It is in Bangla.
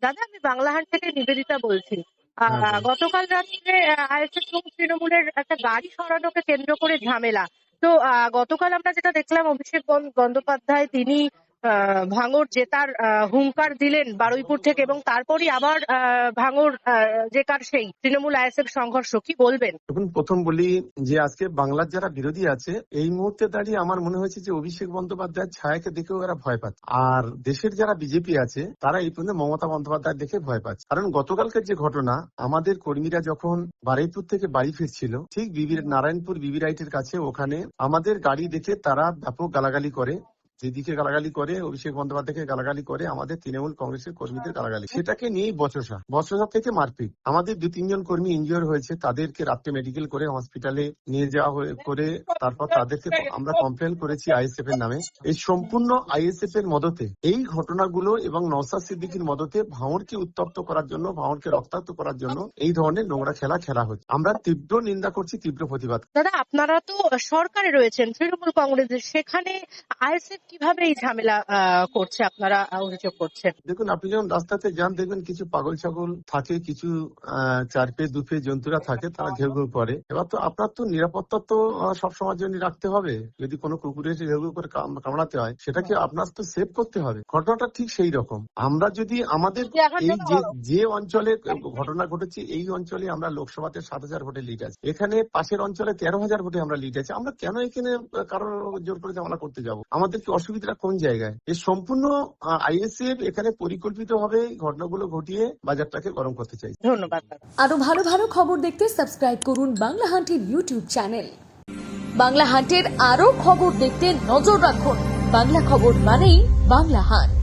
দাদা, আমি বাংলাহাট থেকে নিবেদিতা বলছি। হ্যাঁ, বলুন। গতকাল রাত্রে আইএসএফ এবং তৃণমূলের একটা গাড়ি সরানোকে কেন্দ্র করে ঝামেলা। তো গতকাল আমরা যেটা দেখলাম, অভিষেক বন্দ্যোপাধ্যায় তিনি ভাঙড় জেতার হুঙ্কার দিলেন বারুইপুর থেকে, এবং তারপরই আবার ভাঙড় জেকার সেই তৃণমূল আইএসএফ সংঘর্ষ। কি বলবেন? দেখুন, প্রথম বলি যে আজকে বাংলার যারা বিরোধী আছে এই মুহূর্তে দাঁড়িয়ে আমার মনে হয়েছে যে অভিষেক বন্দ্যোপাধ্যায়ের ছায়াকে দেখেও এরা ভয় পাচ্ছে। আর দেশের যারা বিজেপি আছে তারা এই পর্যন্ত মমতা বন্দ্যোপাধ্যায় দেখে ভয় পাচ্ছে। কারণ গতকালকের যে ঘটনা, আমাদের কর্মীরা যখন বারুইপুর থেকে বাড়ি ফিরছিল, ঠিক নারায়ণপুর বিবি রাইটের কাছে ওখানে আমাদের গাড়ি দেখে তারা ব্যাপক গালাগালি করে। যেদিকে গালাগালি করে, অভিষেক বন্দ্যোপাধ্যায়কে গালাগালি করে, আমাদের তৃণমূল কংগ্রেসের কর্মীদের গালাগালি, সেটাকে নিয়েই বচসা থেকে মারপিট। আমাদের 2-3 জন কর্মী ইনজিওর হয়েছে, তাদেরকে রাত্রে মেডিকেল করে হসপিটালে নিয়ে যাওয়া করে তারপর তাদেরকে আমরা কমপ্লেন করেছি আইএসএফ এর নামে। এই সম্পূর্ণ আইএসএফ এর মদতে এই ঘটনাগুলো এবং নওশাদ সিদ্দিকীর মদতে ভাঙড়কে উত্তপ্ত করার জন্য, ভাঙড়কে রক্তাক্ত করার জন্য এই ধরনের নোংরা খেলা হচ্ছে। আমরা তীব্র নিন্দা করছি, তীব্র প্রতিবাদ। দাদা, আপনারা তো সরকারে রয়েছেন, তৃণমূল কংগ্রেসের, সেখানে আইএসএফ কিভাবে এই ঝামেলা করছে আপনারা অভিযোগ করছেন? দেখুন, আপনি যখন রাস্তাতে যান দেখবেন কিছু পাগল ছাগল থাকে, কিছু 4 পে 2 পে জন্তুরা থাকে, তারা ঘেউ ঘেউ করে। এবার তো আপনার তো নিরাপত্তা তো সবসময়ের জন্য রাখতে হবে। যদি কোনো কুকুরে এসে ঘেউ ঘেউ করে কামড়াতে হয়, সেটাকে আপনার তো সেভ করতে হবে। ঘটনাটা ঠিক সেই রকম। আমরা যদি আমাদের এই যে অঞ্চলে ঘটনা ঘটেছে, এই অঞ্চলে আমরা লোকসভাতে 7,000 ভোটে লিড আছে, এখানে পাশের অঞ্চলে 13,000 ভোটে আমরা লিড আছে। আমরা কেন এখানে কারোর জোর করে ঝামেলা করতে যাব? আমাদের কি অসুবিধাটা কোন জায়গায়? এই সম্পূর্ণ আইএসএফ এখানে পরিকল্পিতভাবে ঘটনাগুলো ঘটিয়ে বাজারটাকে গরম করতে চাই। ধন্যবাদ। আরো ভালো ভালো খবর দেখতে সাবস্ক্রাইব করুন বাংলা হান্টের ইউটিউব চ্যানেল। বাংলা হান্টের আরো খবর দেখতে নজর রাখুন। বাংলা খবর মানেই বাংলা হান্ট।